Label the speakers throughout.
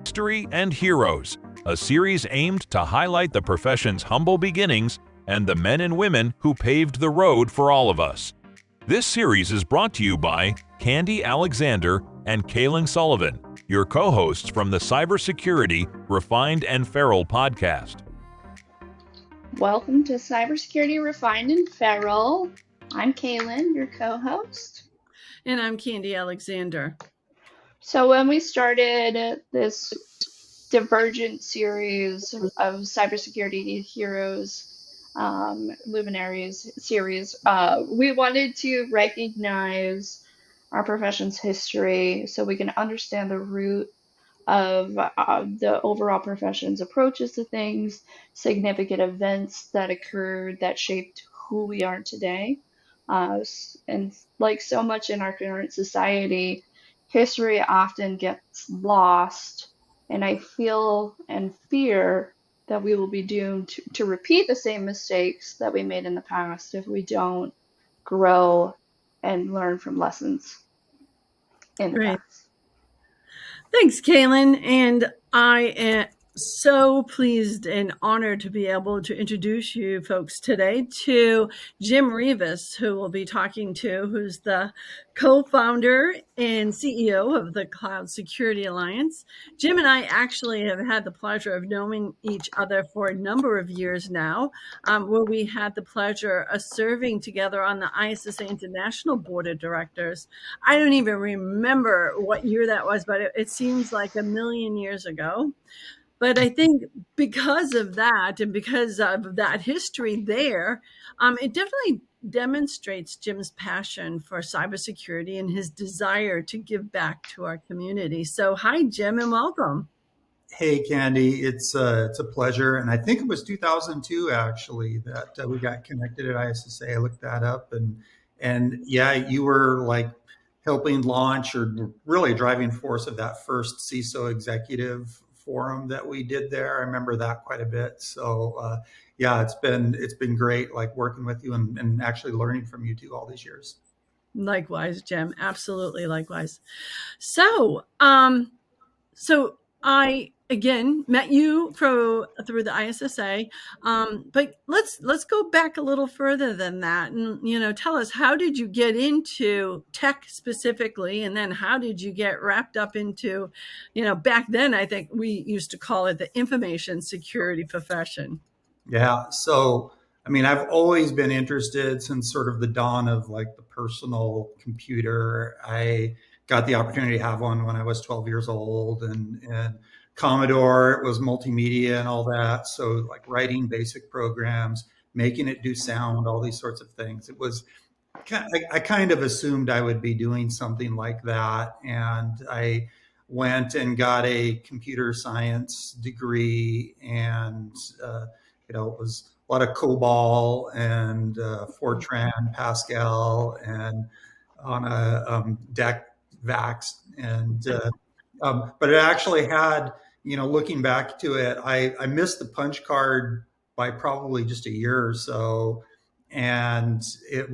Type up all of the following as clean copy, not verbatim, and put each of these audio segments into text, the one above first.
Speaker 1: History and Heroes, a series aimed to highlight the profession's humble beginnings and the men and women who paved the road for all of us. This series is brought to you by Candy Alexander and Cailin Sullivan, your co-hosts from the Cybersecurity Refined and Feral podcast.
Speaker 2: Welcome to Cybersecurity Refined and Feral. I'm Cailin, your co-host.
Speaker 3: And I'm Candy Alexander.
Speaker 2: So when we started this divergent series of Cybersecurity Heroes, Luminaries series, we wanted to recognize our profession's history so we can understand the root of the overall profession's approaches to things, significant events that occurred that shaped who we are today. And like so much in our current society, history often gets lost, and I feel and fear that we will be doomed to repeat the same mistakes that we made in the past if we don't grow and learn from lessons in the past.
Speaker 3: Thanks, Cailin. And I am so pleased and honored to be able to introduce you folks today to Jim Reavis, who we'll be talking to, who's the co-founder and CEO of the Cloud Security Alliance. Jim and I actually have had the pleasure of knowing each other for a number of years now, where we had the pleasure of serving together on the ISSA International Board of Directors. I don't even remember what year that was, but it seems like a million years ago. But I think because of that and because of that history there, it definitely demonstrates Jim's passion for cybersecurity and his desire to give back to our community. So hi, Jim, and welcome.
Speaker 4: Hey, Candy, it's a pleasure. And I think it was 2002, actually, that we got connected at ISSA. I looked that up. And yeah, you were like helping launch or really driving force of that first CISO executive forum that we did there. I remember that quite a bit. So yeah, it's been great, like working with you and actually learning from you too all these years.
Speaker 3: Likewise, Jim. Absolutely likewise. So I again met you through the ISSA, but let's go back a little further than that, and tell us, how did you get into tech specifically, and then how did you get wrapped up into, back then I think we used to call it the information security profession.
Speaker 4: Yeah, so I mean, I've always been interested since sort of the dawn of like the personal computer. I got the opportunity to have one when I was 12 years old, and Commodore, it was multimedia and all that. So like writing basic programs, making it do sound, all these sorts of things. It was, I kind of assumed I would be doing something like that. And I went and got a computer science degree, and it was a lot of COBOL and Fortran, Pascal, and on a DEC VAX. And but it actually had, looking back to it, I missed the punch card by probably just a year or so, and it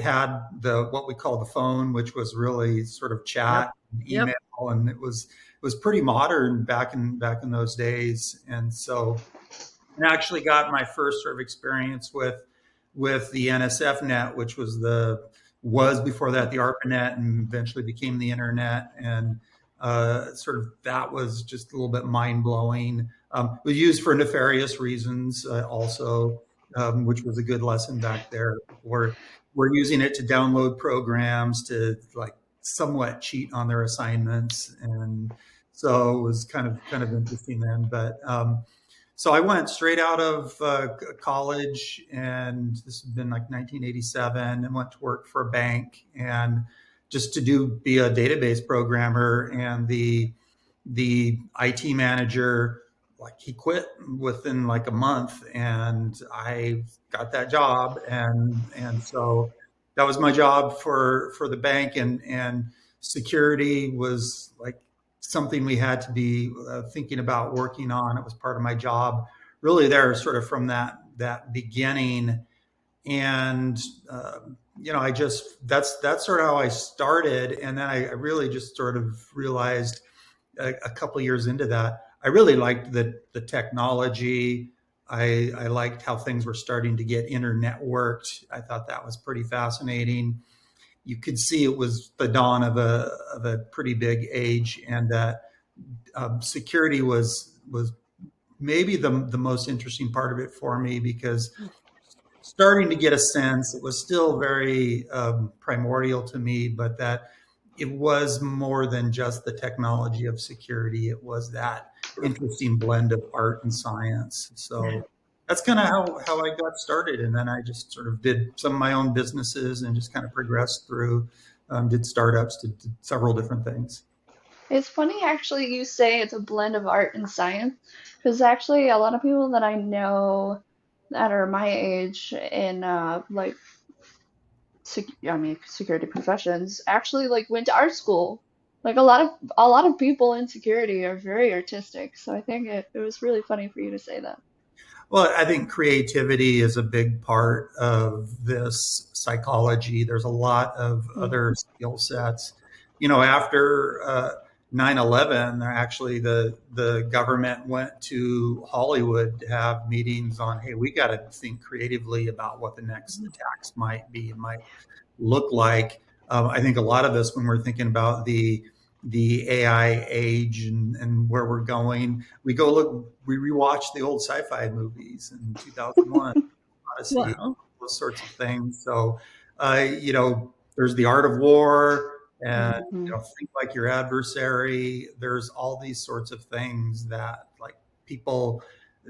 Speaker 4: had what we call the phone, which was really sort of chat, and email, and it was pretty modern back in those days. And so I actually got my first sort of experience with the NSF-net, which was before that the ARPANET, and eventually became the internet. And sort of that was just a little bit mind blowing. It was used for nefarious reasons also, which was a good lesson back there. We're using it to download programs to like somewhat cheat on their assignments, and so it was kind of interesting then. But so I went straight out of college, and this had been like 1987, and went to work for a bank, and just to be a database programmer. And the IT manager, like, he quit within like a month, and I got that job, and so that was my job for the bank, and security was like something we had to be thinking about working on. It was part of my job really there, sort of from that beginning. And I just that's sort of how I started, and then I really just sort of realized a couple years into that, I really liked the technology. I liked how things were starting to get internetworked. I thought that was pretty fascinating. You could see it was the dawn of a pretty big age, and that security was maybe the most interesting part of it for me, because starting to get a sense, it was still very primordial to me, but that it was more than just the technology of security. It was that interesting blend of art and science.
Speaker 3: Yeah.
Speaker 4: So that's kind of how I got started. And then I just sort of did some of my own businesses and just kind of progressed through, did startups, did several different things.
Speaker 2: It's funny actually you say it's a blend of art and science, because actually a lot of people that I know that are my age in like security professions actually like went to art school. Like a lot of people in security are very artistic, so I think it was really funny for you to say that.
Speaker 4: Well, I think creativity is a big part of this psychology. There's a lot of
Speaker 2: Mm.
Speaker 4: other skill sets. After 9/11, actually the government went to Hollywood to have meetings on, hey, we got to think creatively about what the next attacks might be and might look like. I think a lot of us, when we're thinking about the AI age and where we're going, we rewatch the old sci-fi movies in 2001, Odyssey,
Speaker 3: Wow.
Speaker 4: those sorts of things. So, there's the art of war, and
Speaker 2: Mhm.
Speaker 4: think like your adversary. There's all these sorts of things that like people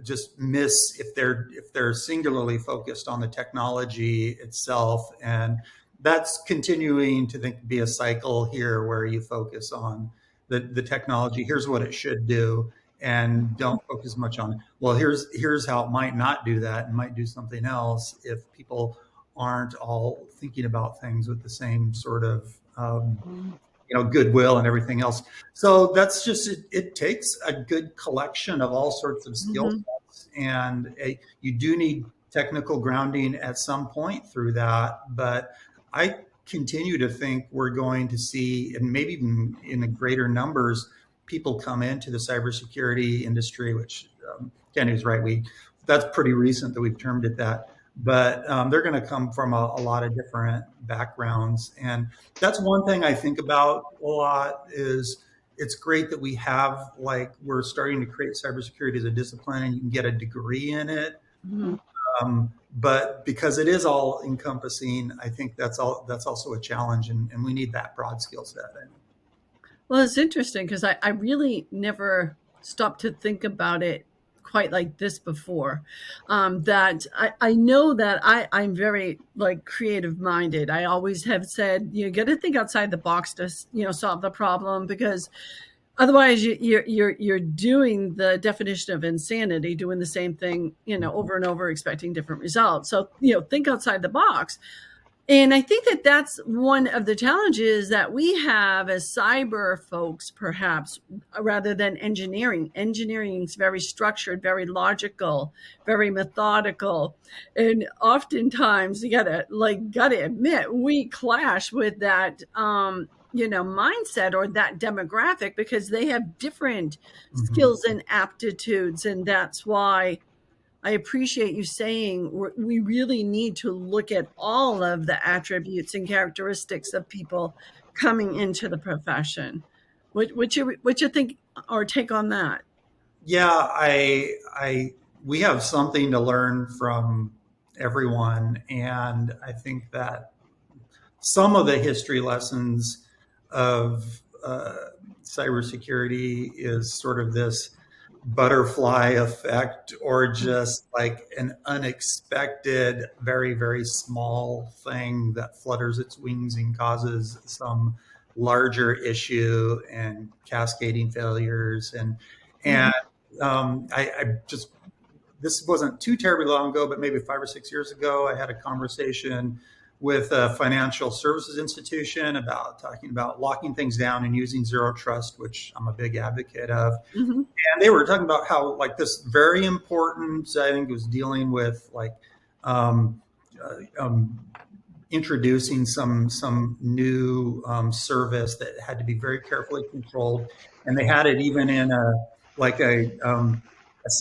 Speaker 4: just miss if they're singularly focused on the technology itself. And that's continuing to be a cycle here, where you focus on the technology. Here's what it should do, and don't focus much on, well, here's how it might not do that and might do something else, if people aren't all thinking about things with the same sort of goodwill and everything else. So that's just it takes a good collection of all sorts of skill
Speaker 3: Hmm.
Speaker 4: sets, and you do need technical grounding at some point through that. But I continue to think we're going to see, and maybe even in greater numbers, people come into the cybersecurity industry, which Kenny's right. That's pretty recent that we've termed it that. But they're going to come from a lot of different backgrounds, and that's one thing I think about a lot. Is it's great that we're starting to create cybersecurity as a discipline, and you can get a degree in it.
Speaker 3: Hmm.
Speaker 4: But because it is all encompassing, I think that's also a challenge, and we need that broad skill set.
Speaker 3: Well, it's interesting because I really never stopped to think about it quite like this before. That I know that I'm very like creative minded. I always have said you got to think outside the box to solve the problem, because otherwise you're doing the definition of insanity, doing the same thing over and over, expecting different results. So think outside the box. And I think that that's one of the challenges that we have as cyber folks, perhaps, rather than engineering. Engineering is very structured, very logical, very methodical. And oftentimes gotta admit, we clash with that mindset or that demographic, because they have different
Speaker 4: Mhm.
Speaker 3: skills and aptitudes. And that's why I appreciate you saying we really need to look at all of the attributes and characteristics of people coming into the profession. What you think or take on that?
Speaker 4: Yeah, we have something to learn from everyone, and I think that some of the history lessons of cybersecurity is sort of this butterfly effect, or just like an unexpected, very, very small thing that flutters its wings and causes some larger issue and cascading failures. And
Speaker 3: Mhm.
Speaker 4: I just this wasn't too terribly long ago, but maybe 5 or 6 years ago, I had a conversation with a financial services institution about talking about locking things down and using zero trust, which I'm a big advocate of.
Speaker 3: Mhm.
Speaker 4: And they were talking about how like this very important, I think it was dealing with like um, uh, um, introducing some new service that had to be very carefully controlled, and they had it even in a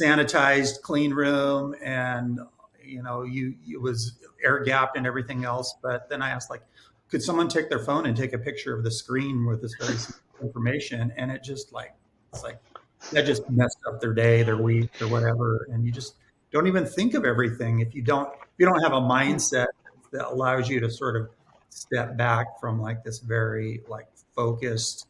Speaker 4: sanitized clean room, and you it was air gapped and everything else. But then I asked, like, could someone take their phone and take a picture of the screen with this very information? And it just like it's like that just messed up their day, their week, or whatever. And you just don't even think of everything if you don't have a mindset that allows you to sort of step back from like this very like focused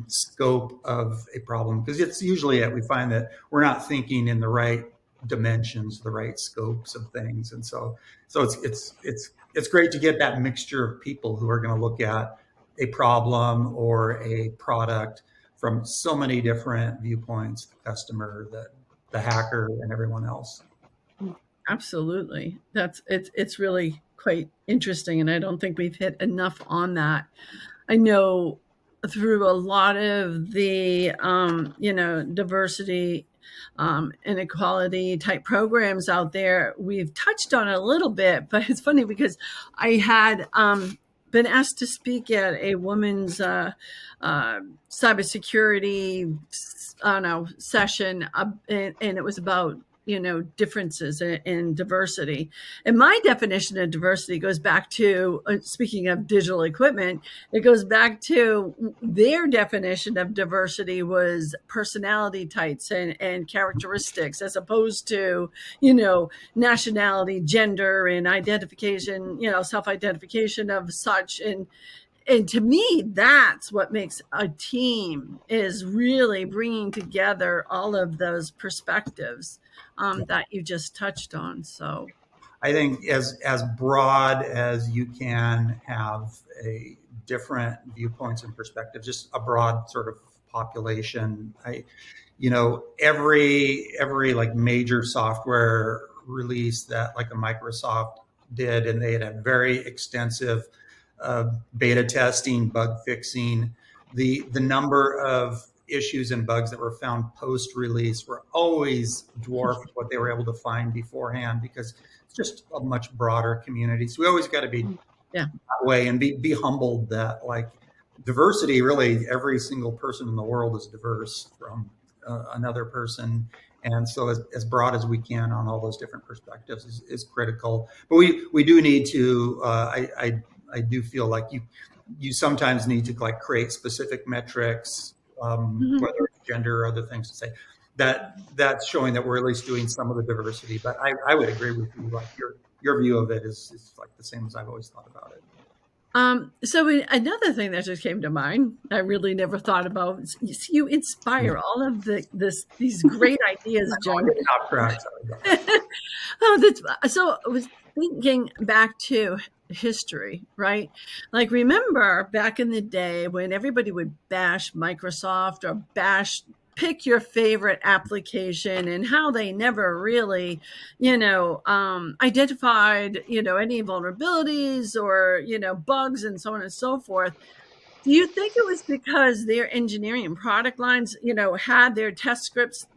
Speaker 4: scope of a problem, because it's usually we find that we're not thinking in the right dimensions, the right scopes of things. And so it's great to get that mixture of people who are going to look at a problem or a product from so many different viewpoints: the customer, the hacker, and everyone else.
Speaker 3: Absolutely. It's really quite interesting, and I don't think we've hit enough on that. I know through a lot of the diversity inequality type programs out there, we've touched on it a little bit, but it's funny because I had been asked to speak at a women's cybersecurity session, and it was about differences in diversity. And my definition of diversity goes back to, speaking of digital equipment, it goes back to their definition of diversity was personality types and characteristics, as opposed to, nationality, gender, and identification, self-identification of such. And to me, that's what makes a team, is really bringing together all of those perspectives that you just touched on. So
Speaker 4: I think as broad as you can have a different viewpoints and perspectives, just a broad sort of population. Every like major software release that like a Microsoft did, and they had a very extensive beta testing, bug fixing. The number of issues and bugs that were found post release were always dwarfed what they were able to find beforehand, because it's just a much broader community. So we always got to be that way, and be humbled that like diversity, really every single person in the world is diverse from another person. And so as broad as we can on all those different perspectives is critical. But we do need to, I do feel like you sometimes need to like create specific metrics, whether it's gender or other things, to say that's showing that we're at least doing some of the diversity. But I would agree with you. Like your view of it is like the same as I've always thought about it.
Speaker 3: So another thing that just came to mind, I really never thought about. You inspire all of these great ideas, John. So I was thinking back to history, right? Like, remember back in the day when everybody would bash Microsoft or pick your favorite application, and how they never really, identified, any vulnerabilities or, bugs and so on and so forth. Do you think it was because their engineering and product lines, had their test scripts,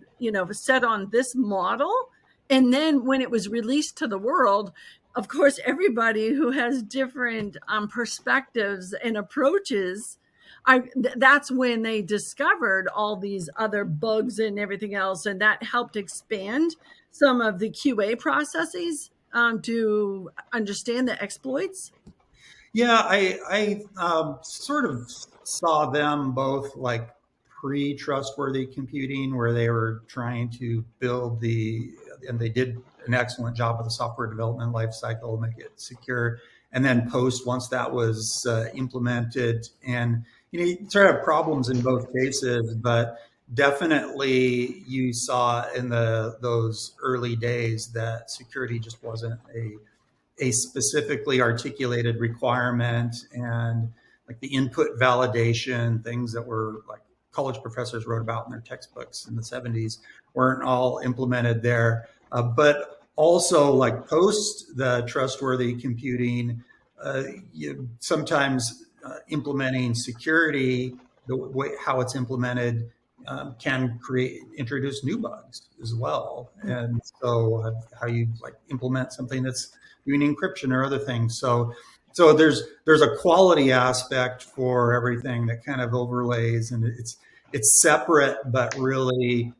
Speaker 3: set on this model? And then when it was released to the world, of course, everybody who has different perspectives and approaches, that's when they discovered all these other bugs and everything else. And that helped expand some of the QA processes to understand the exploits.
Speaker 4: Yeah, I sort of saw them both like pre-trustworthy computing, where they were trying to build and they did an excellent job of the software development lifecycle, make it secure, and then post, once that was implemented. And you sort of have problems in both cases, but definitely you saw in those early days that security just wasn't a specifically articulated requirement, and like the input validation things that were like college professors wrote about in their textbooks in the 70s weren't all implemented there. But also, like post the trustworthy computing, sometimes implementing security, the way how it's implemented can introduce new bugs as well. And so how you like implement something that's doing encryption or other things. So there's a quality aspect for everything that kind of overlays, and it's separate, but really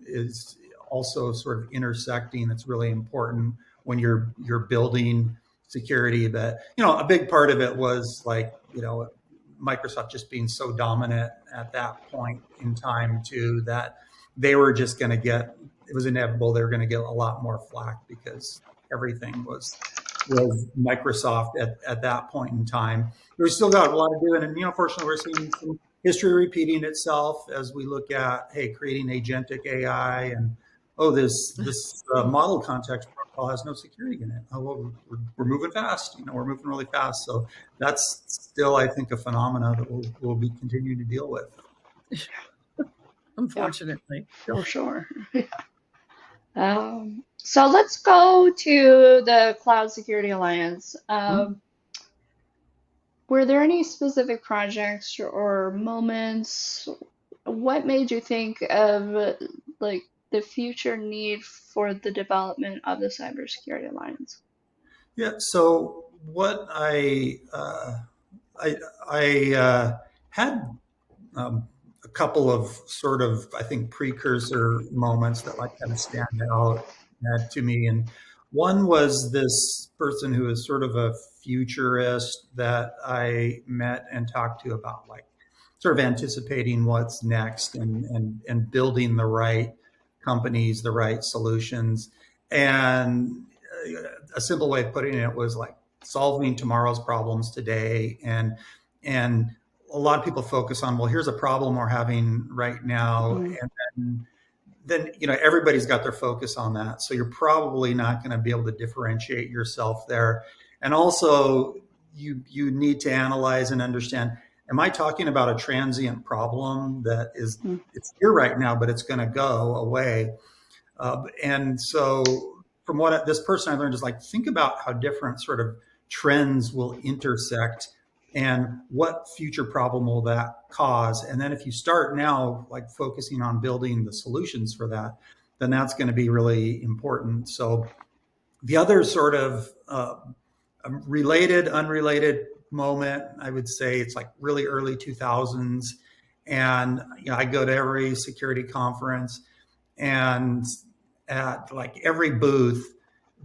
Speaker 4: is also sort of intersecting. That's really important when you're building security. But a big part of it was like Microsoft just being so dominant at that point in time too, that they were just going to it was inevitable they were going to get a lot more flack because everything was Microsoft at that point in time. We still got a lot to do, and fortunately we're seeing some history repeating itself as we look at creating agentic AI, and this model context protocol has no security in it. Oh, well, we're moving fast. We're moving really fast. So that's still, I think, a phenomena that we'll be continuing to deal with.
Speaker 3: Unfortunately,
Speaker 2: for sure. So let's go to the Cloud Security Alliance. Were there any specific projects or moments? What made you think of like the future need for the development of the Cybersecurity Alliance?
Speaker 4: Yeah. So what I had a couple of sort of, I think, precursor moments that like kind of stand out to me. And one was this person who is sort of a futurist that I met and talked to about like sort of anticipating what's next and building the right companies, the right solutions. And a simple way of putting it was like solving tomorrow's problems today. And a lot of people focus on, well, here's a problem we're having right now. And then everybody's got their focus on that. So you're probably not going to be able to differentiate yourself there. And also you need to analyze and understand, am I talking about a transient problem that is it's here right now, but it's going to go away? And so from what this person I learned is like, think about how different sort of trends will intersect and what future problem will that cause. And then if you start now, like focusing on building the solutions for that, then that's going to be really important. So the other sort of unrelated moment, I would say it's like really early 2000s. And I go to every security conference, and at like every booth,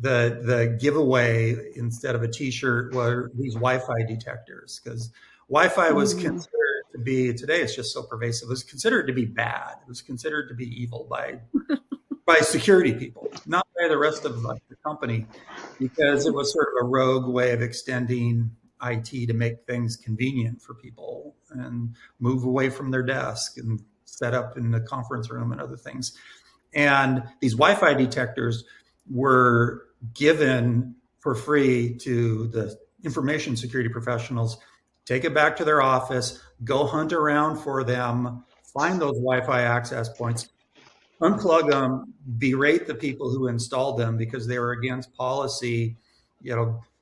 Speaker 4: the giveaway instead of a t-shirt were these Wi-Fi detectors, because Wi-Fi was considered to be, today it's just so pervasive, it was considered to be bad. It was considered to be evil by security people, not by the rest of like the company, because it was sort of a rogue way of extending IT to make things convenient for people and move away from their desk and set up in the conference room and other things. And these Wi-Fi detectors were given for free to the information security professionals. Take it back to their office, go hunt around for them, find those Wi-Fi access points, unplug them, berate the people who installed them because they were against policy,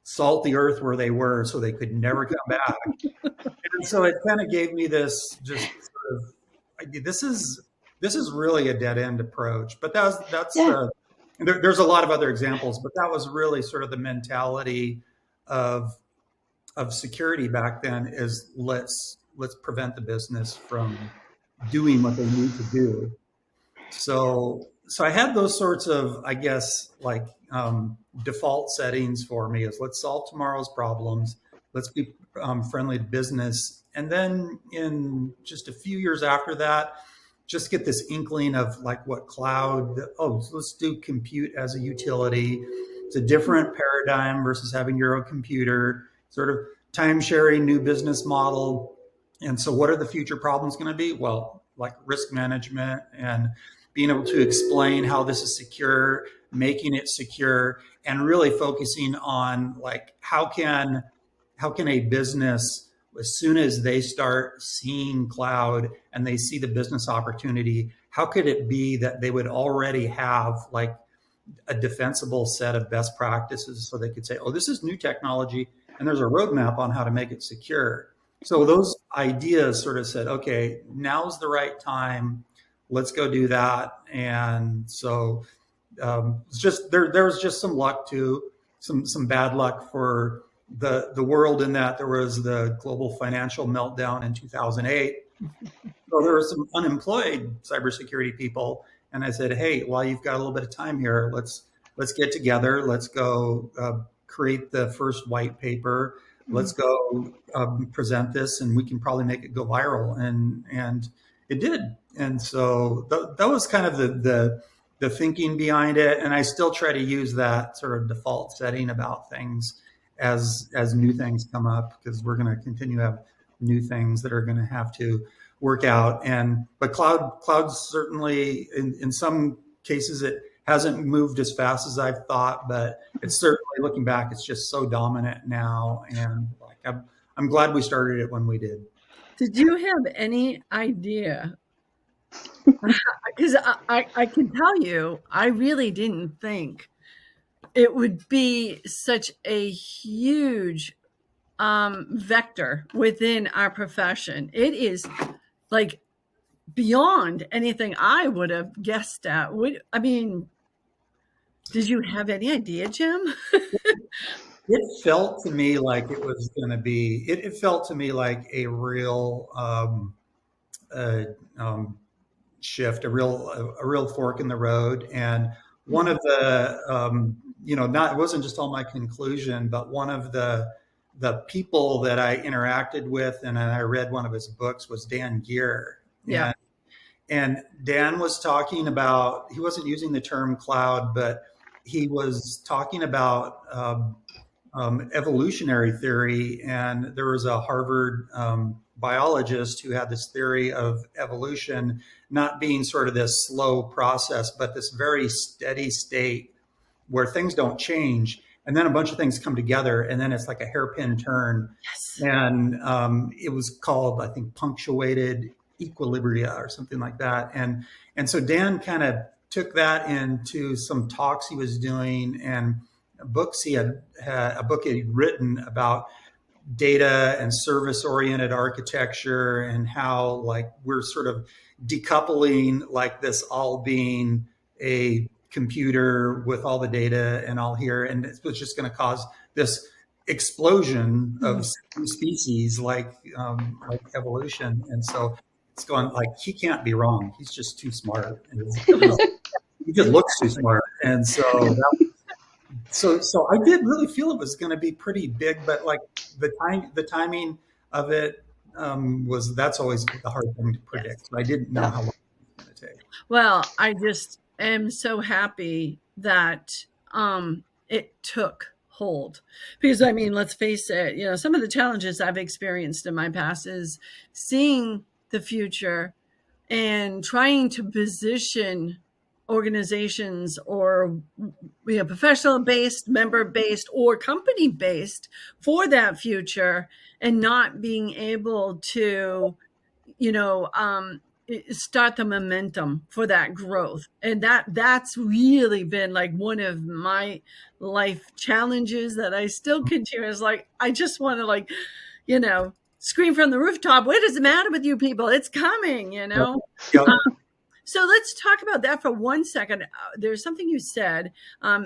Speaker 4: salt the earth where they were so they could never come back. And so it kind of gave me this just sort of, this is really a dead end approach. But there's a lot of other examples, but that was really sort of the mentality of security back then, is let's prevent the business from doing what they need to do. So I had those sorts of, I guess, like default settings for me is let's solve tomorrow's problems. Let's be friendly to business. And then in just a few years after that, just get this inkling of like what cloud, let's do compute as a utility. It's a different paradigm versus having your own computer, sort of time sharing, new business model. And so what are the future problems going to be? Well, like risk management and being able to explain how this is secure, making it secure, and really focusing on like how can a business, as soon as they start seeing cloud and they see the business opportunity, how could it be that they would already have like a defensible set of best practices so they could say, oh, this is new technology and there's a roadmap on how to make it secure. So those ideas sort of said, okay, now's the right time. Let's go do that. And so it's just there was just some luck too, some bad luck for the world in that there was the global financial meltdown in 2008. So there were some unemployed cybersecurity people, and I said, "Hey, while you've got a little bit of time here, let's get together. Let's go create the first white paper. Let's go present this, and we can probably make it go viral." And it did. And so that was kind of the thinking behind it. And I still try to use that sort of default setting about things as new things come up, because we're going to continue to have new things that are going to have to work out. But cloud certainly in some cases it hasn't moved as fast as I've thought, but it's certainly, looking back, it's just so dominant now. And like I'm glad we started it when we did.
Speaker 3: Did you have any idea? Because I can tell you, I really didn't think it would be such a huge vector within our profession. It is like beyond anything I would have guessed at. I mean, did you have any idea, Jim?
Speaker 4: It felt to me like it was going to be. It felt to me like a real uh, um, shift, a real fork in the road. And one of the not, it wasn't just all my conclusion, but one of the people that I interacted with and I read one of his books was Dan Gear.
Speaker 3: Yeah.
Speaker 4: And Dan was talking about, he wasn't using the term cloud, but he was talking about evolutionary theory. And there was a Harvard biologist who had this theory of evolution not being sort of this slow process, but this very steady state where things don't change. And then a bunch of things come together, and then it's like a hairpin turn.
Speaker 3: Yes.
Speaker 4: And it was called, I think, punctuated equilibria or something like that. And so Dan kind of took that into some talks he was doing and books he had a book he'd written about data and service oriented architecture, and how like we're sort of decoupling like this all being a computer with all the data and all here, and it was just going to cause this explosion of species like evolution. And so it's going like, he can't be wrong, he's just too smart. He just looks too smart. And so I did really feel it was going to be pretty big, but like the timing of it that's always the hard thing to predict.
Speaker 3: Yes.
Speaker 4: So I didn't know how long it was going to take.
Speaker 3: Well, I just am so happy that it took hold, because I mean, let's face it, some of the challenges I've experienced in my past is seeing the future and trying to position organizations or professional based, member based, or company based for that future, and not being able to start the momentum for that growth. And that's really been like one of my life challenges that I still continue. Is like, I just want to scream from the rooftop, what does it matter with you people? It's coming.
Speaker 4: Yep.
Speaker 3: So let's talk about that for 1 second. There's something you said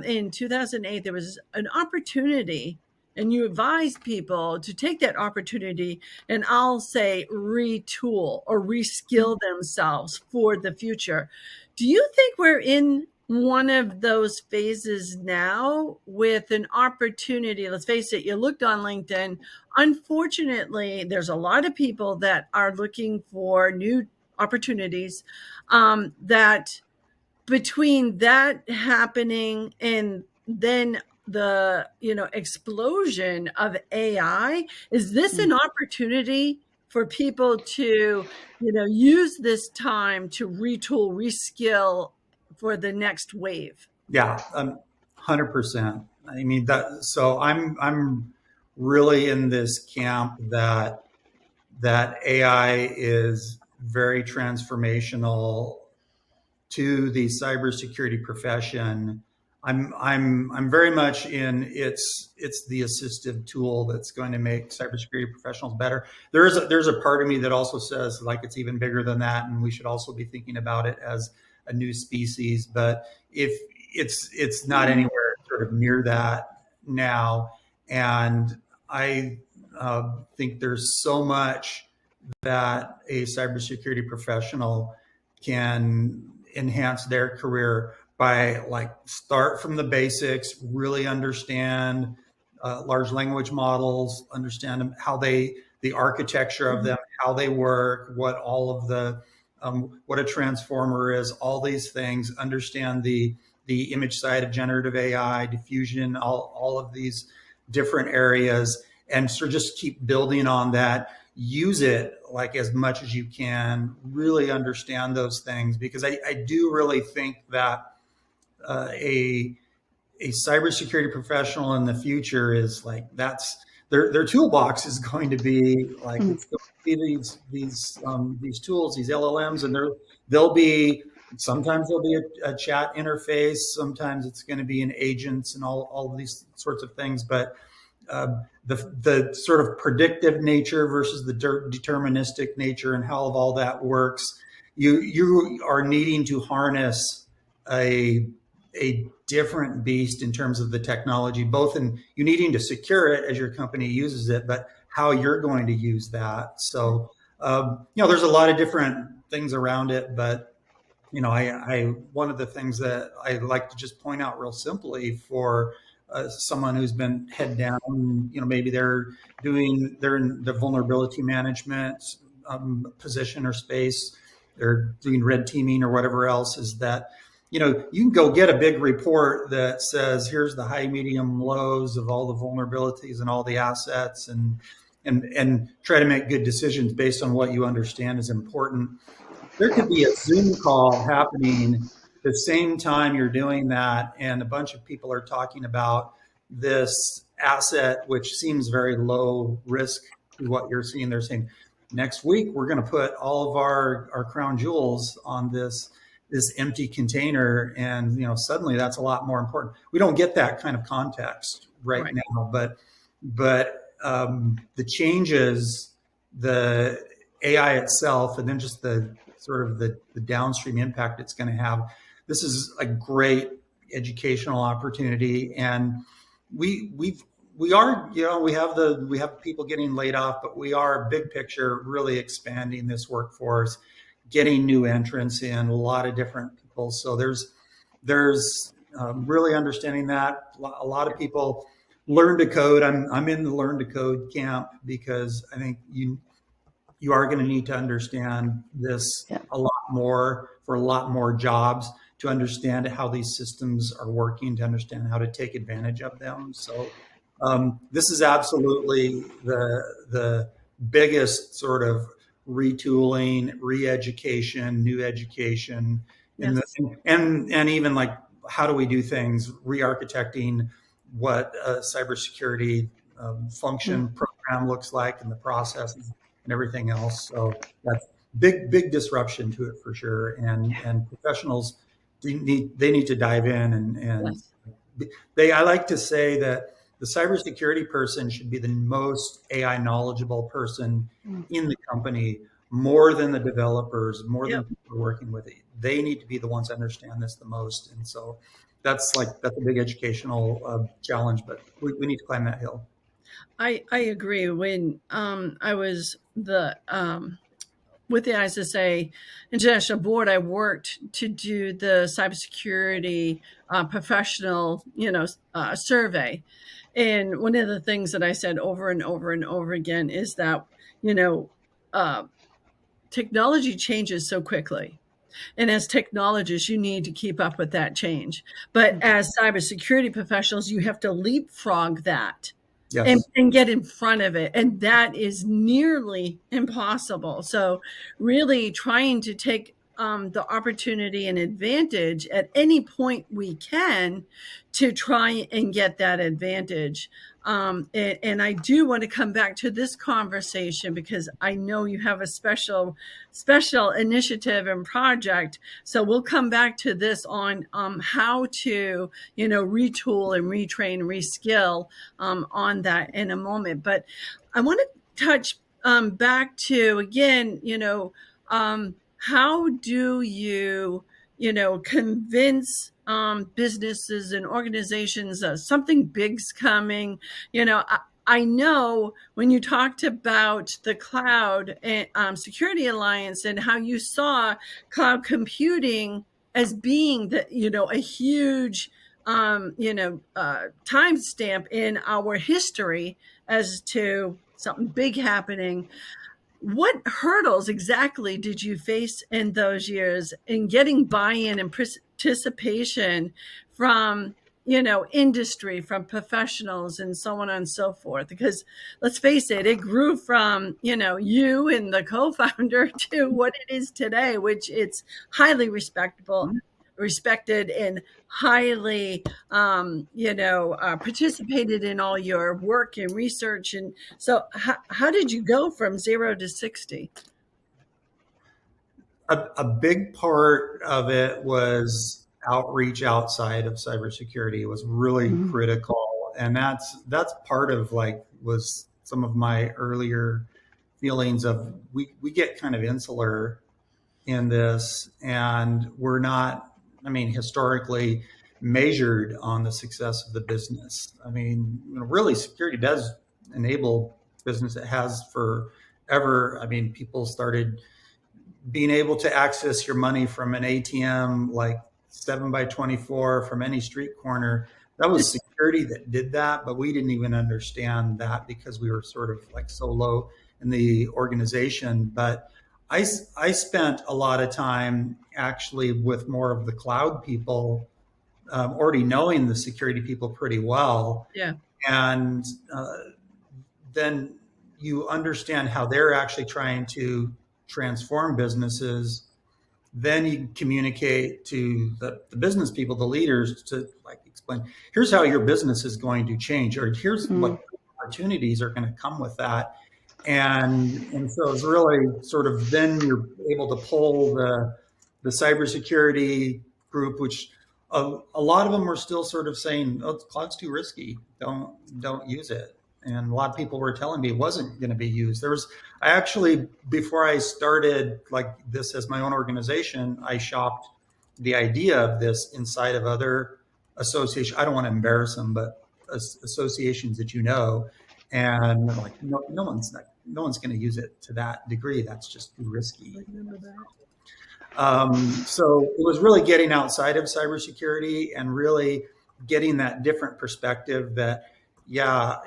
Speaker 3: in 2008. There was an opportunity, and you advised people to take that opportunity and, I'll say, retool or reskill themselves for the future. Do you think we're in one of those phases now with an opportunity? Let's face it, you looked on LinkedIn. Unfortunately, there's a lot of people that are looking for new opportunities, that between that happening and then the explosion of AI, is this an opportunity for people to use this time to retool, reskill for the next wave?
Speaker 4: Yeah, 100%. I mean that. So I'm really in this camp that AI is very transformational to the cybersecurity profession. I'm very much in it's the assistive tool that's going to make cybersecurity professionals better. There's a part of me that also says like it's even bigger than that, and we should also be thinking about it as a new species. But if it's not anywhere sort of near that now, and I think there's so much that a cybersecurity professional can enhance their career by like start from the basics, really understand large language models, understand how the architecture of them, how they work, what all of the what a transformer is, all these things, understand the image side of generative AI, diffusion, all of these different areas, and so just keep building on that. Use it like as much as you can, really understand those things, because I do really think that a cybersecurity professional in the future is like that's their toolbox is going to be like it's going to be these tools, these LLMs, and they'll be sometimes there'll be a chat interface, sometimes it's going to be an agents and all of these sorts of things, but the sort of predictive nature versus the deterministic nature and how all that works, you are needing to harness a different beast in terms of the technology, both in you needing to secure it as your company uses it, but how you're going to use that. So, there's a lot of different things around it, but I one of the things that I like to just point out real simply for someone who's been head down, maybe they're in the vulnerability management position or space, they're doing red teaming or whatever else, is that you can go get a big report that says here's the high, medium, lows of all the vulnerabilities and all the assets, and try to make good decisions based on what you understand is important. There could be a Zoom call happening the same time you're doing that, and a bunch of people are talking about this asset, which seems very low risk to what you're seeing. They're saying, next week, we're going to put all of our crown jewels on this empty container. And, suddenly that's a lot more important. We don't get that kind of context right now, but the changes, the AI itself, and then just the sort of the downstream impact it's going to have. This is a great educational opportunity, and we are, we have people getting laid off, but we are big picture really expanding this workforce, getting new entrants in, a lot of different people. So there's really understanding that. A lot of people learn to code. I'm in the learn to code camp, because I think you are going to need to understand this a lot more for a lot more jobs, to understand how these systems are working, to understand how to take advantage of them. So this is absolutely the biggest sort of retooling, re-education, new education, and even like how do we do things, re-architecting what a cybersecurity function program looks like, and the processes and everything else. So that's big disruption to it for sure. And professionals need to dive in, and I like to say that the cybersecurity person should be the most AI knowledgeable person in the company, more than the developers, more than people working with it. They need to be the ones that understand this the most. And so that's a big educational challenge, but we need to climb that hill.
Speaker 3: I agree. When I was with the ISSA International Board, I worked to do the cybersecurity professional, survey. And one of the things that I said over and over and over again is that, uh, technology changes so quickly. And as technologists, you need to keep up with that change. But as cybersecurity professionals, you have to leapfrog that.
Speaker 4: Yes.
Speaker 3: And get in front of it. And that is nearly impossible. So really trying to take the opportunity and advantage at any point we can to try and get that advantage. And I do want to come back to this conversation because I know you have a special initiative and project. So we'll come back to this on how to, retool and retrain, reskill on that in a moment. But I want to touch back to again, how do you, convince businesses and organizations something big's coming? I know when you talked about the cloud and, security alliance and how you saw cloud computing as being a huge timestamp in our history as to something big happening. What hurdles exactly did you face in those years in getting buy-in and participation from, industry, from professionals and so on and so forth? Because let's face it, it grew from, you and the co-founder to what it is today, which it's highly respected and highly participated in all your work and research. And so how did you go from 0 to 60?
Speaker 4: A big part of it was outreach outside of cybersecurity was really critical, and that's part of like was some of my earlier feelings of we get kind of insular in this, and we're not, I mean, historically measured on the success of the business. I mean, really, security does enable business. It has forever. I mean, people started being able to access your money from an ATM like 7 by 24 from any street corner. That was security that did that, but we didn't even understand that because we were sort of like so low in the organization. But I spent a lot of time actually with more of the cloud people, already knowing the security people pretty well.
Speaker 3: Yeah.
Speaker 4: And then you understand how they're actually trying to transform businesses. Then you communicate to the business people, the leaders, to like explain, here's how your business is going to change, or here's what opportunities are going to come with that. And so it's really sort of then you're able to pull the cybersecurity group, which a lot of them were still sort of saying, "Oh, cloud's too risky. Don't use it." And a lot of people were telling me it wasn't going to be used. I actually, before I started like this as my own organization, I shopped the idea of this inside of other associations. I don't want to embarrass them, but associations that and like no one's going to use it to that degree. That's just too risky. So it was really getting outside of cybersecurity and really getting that different perspective that, yeah,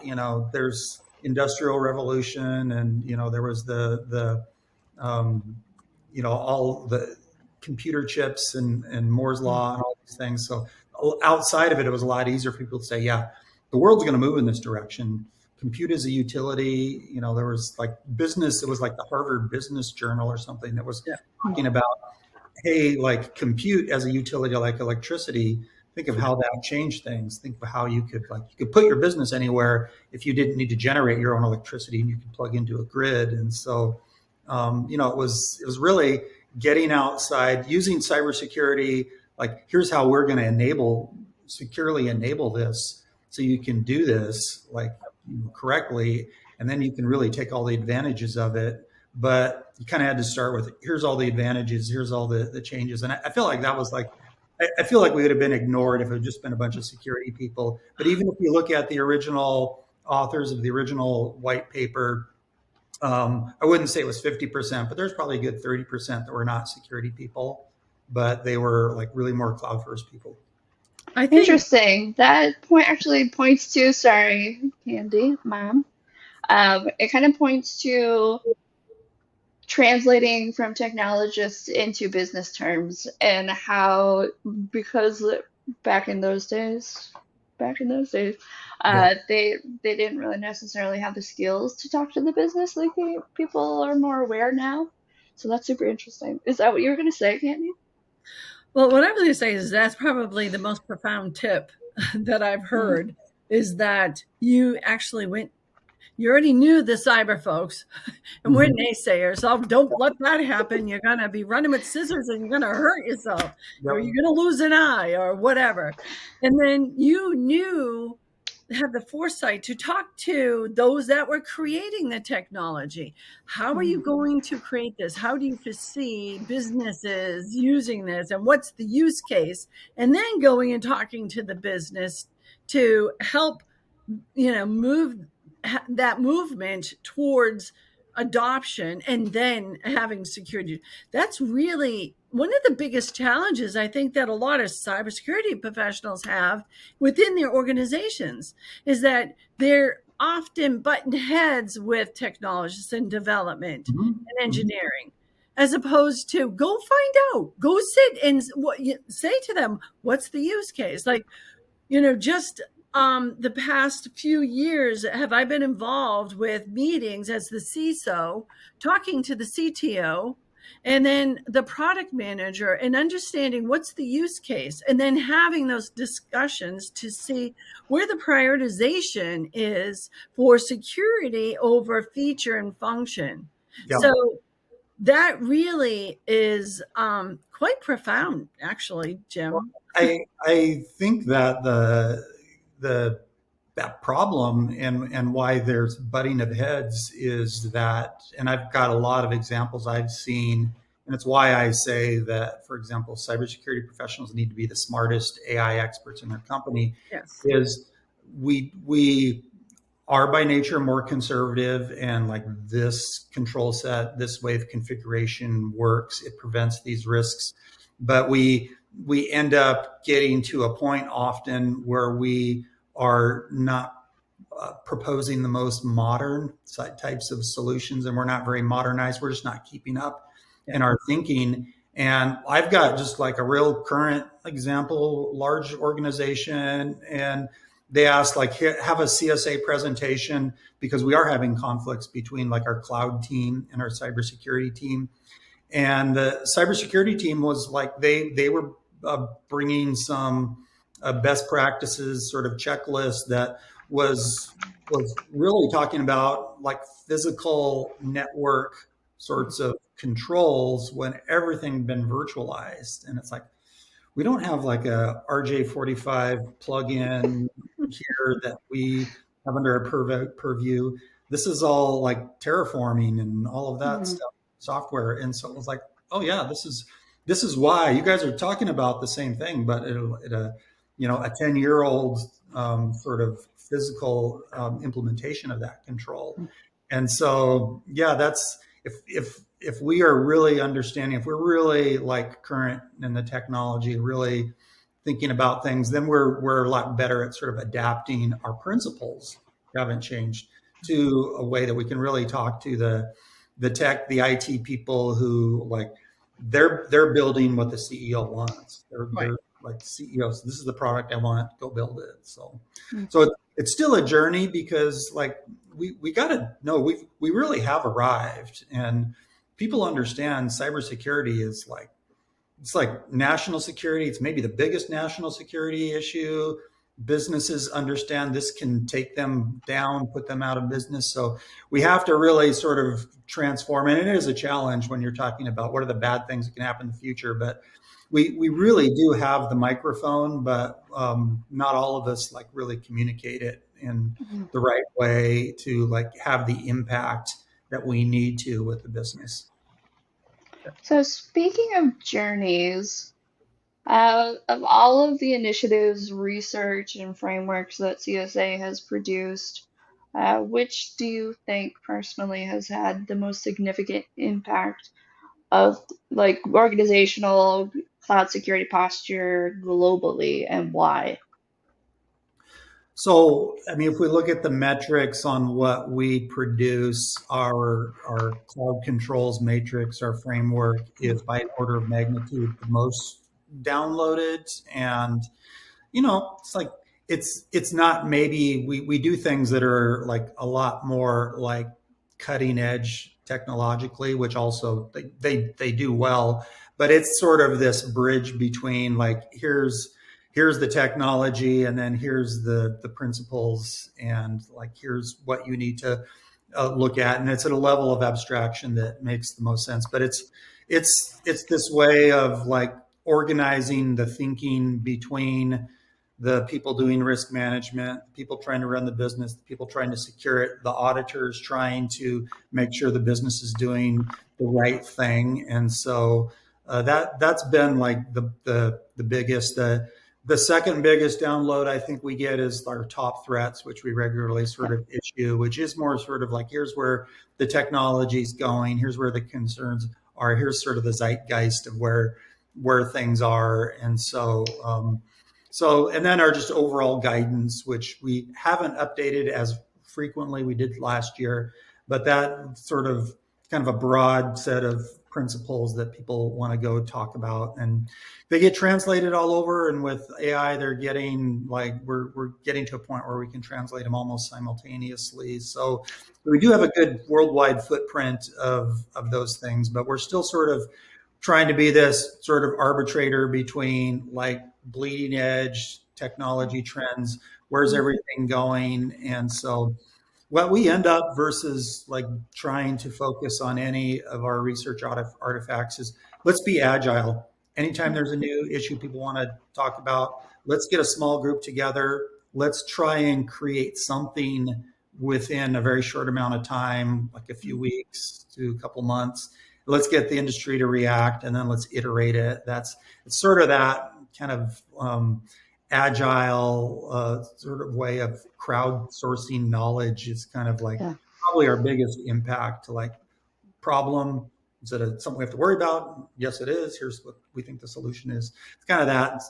Speaker 4: there's industrial revolution and, there was all the computer chips and Moore's law and all these things. So outside of it, it was a lot easier for people to say, yeah, the world's going to move in this direction. Compute as a utility, there was like business. It was like the Harvard Business Journal or something that was talking about, hey, like compute as a utility, like electricity. Think of how that changed things. Think of how you could put your business anywhere if you didn't need to generate your own electricity and you could plug into a grid. And so, it was really getting outside, using cybersecurity. Like, here's how we're going to securely enable this, so you can do this like correctly, and then you can really take all the advantages of it. But you kind of had to start with, here's all the advantages, here's all the changes. And I feel like that was like, I feel like we would have been ignored if it had just been a bunch of security people. But even if you look at the original authors of the original white paper, I wouldn't say it was 50%, but there's probably a good 30% that were not security people, but they were like really more cloud first people.
Speaker 3: I think
Speaker 2: Interesting. That point actually points to, sorry, Candy, Mom. It kind of points to translating from technologists into business terms and how, because back in those days, they didn't really necessarily have the skills to talk to the business like people are more aware now. So that's super interesting. Is that what you were going to say, Candy?
Speaker 3: Well, what I'm going to say is that's probably the most profound tip that I've heard is that you actually went, you already knew the cyber folks, and we're naysayers. So don't let that happen. You're going to be running with scissors and you're going to hurt yourself, or
Speaker 4: Yep.
Speaker 3: you're going to lose an eye or whatever. And then you knew, had the foresight to talk to those that were creating the technology. How are you going to create this? How do you foresee businesses using this? And what's the use case? And then going and talking to the business to help, move that movement towards adoption and then having security. That's really one of the biggest challenges I think that a lot of cybersecurity professionals have within their organizations is that they're often button heads with technologists and development and engineering, as opposed to go find out, go sit and say to them, what's the use case? Like, just the past few years, have I been involved with meetings as the CISO, talking to the CTO, and then the product manager, and understanding what's the use case, and then having those discussions to see where the prioritization is for security over feature and function.
Speaker 4: Yep.
Speaker 3: So that really is quite profound, actually, Jim.
Speaker 4: I think that that problem and why there's butting of heads is that, and I've got a lot of examples I've seen, and it's why I say that, for example, cybersecurity professionals need to be the smartest AI experts in their company.
Speaker 3: Yes.
Speaker 4: Is we are by nature more conservative, and like this control set, this way of configuration works, it prevents these risks, but we end up getting to a point often where we are not proposing the most modern types of solutions, and we're not very modernized. We're just not keeping up in our thinking. And I've got just like a real current example, large organization, and they asked like, have a CSA presentation, because we are having conflicts between like our cloud team and our cybersecurity team. And the cybersecurity team was like, they were bringing some best practices sort of checklist that was really talking about like physical network sorts of controls when everything had been virtualized. And it's like, we don't have like a RJ45 plugin here that we have under our purview. This is all like terraforming and all of that stuff, software. And so it was like, oh yeah, this is why you guys are talking about the same thing, but a 10-year-old sort of physical implementation of that control. And so yeah, that's if we are really understanding, if we're really like current in the technology, really thinking about things, then we're a lot better at sort of adapting our principles, haven't changed, to a way that we can really talk to the tech, the IT people who like they're building what the CEO wants. They're like CEOs. This is the product I want. Go build it. So it's still a journey, because like we got to know we really have arrived, and people understand cybersecurity is like, it's like national security. It's maybe the biggest national security issue. Businesses understand this can take them down, put them out of business. So we have to really sort of transform. And it is a challenge when you're talking about what are the bad things that can happen in the future. But we really do have the microphone, but not all of us like really communicate it in the right way to like have the impact that we need to with the business.
Speaker 2: So speaking of journeys, of all of the initiatives, research, and frameworks that CSA has produced, which do you think personally has had the most significant impact of like organizational cloud security posture globally, and why?
Speaker 4: So, I mean, if we look at the metrics on what we produce, our cloud controls matrix, our framework is by an order of magnitude the most downloaded. And, it's like, it's not, maybe we do things that are like a lot more like cutting edge technologically, which also they do well, but it's sort of this bridge between like here's the technology, and then here's the principles, and like here's what you need to look at, and it's at a level of abstraction that makes the most sense. But it's this way of like organizing the thinking between the people doing risk management, people trying to run the business, the people trying to secure it, the auditors trying to make sure the business is doing the right thing. And so that's been like the biggest. The second biggest download I think we get is our top threats, which we regularly sort of issue, which is more sort of like here's where the technology is going, here's where the concerns are, here's sort of the zeitgeist of where things are. And so, and then our just overall guidance, which we haven't updated as frequently we did last year, but that sort of kind of a broad set of principles that people want to go talk about, and they get translated all over. And with AI, they're getting like we're getting to a point where we can translate them almost simultaneously. So we do have a good worldwide footprint of those things, but we're still sort of trying to be this sort of arbitrator between like bleeding edge technology trends, where's everything going. And so what we end up versus like trying to focus on any of our research artifacts is let's be agile. Anytime there's a new issue people want to talk about, let's get a small group together. Let's try and create something within a very short amount of time, like a few weeks to a couple months. Let's get the industry to react, and then let's iterate it. It's sort of that kind of agile sort of way of crowdsourcing knowledge is kind of like probably our biggest impact to like problem. Is it something we have to worry about? Yes, it is. Here's what we think the solution is. It's kind of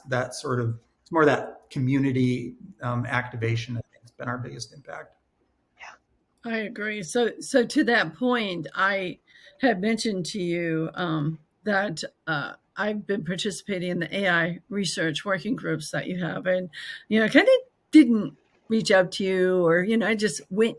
Speaker 4: that sort of, it's more that community activation. I think has been our biggest impact.
Speaker 3: I agree. So to that point, I had mentioned to you that I've been participating in the AI research working groups that you have, and kind of didn't reach out to you, or I just went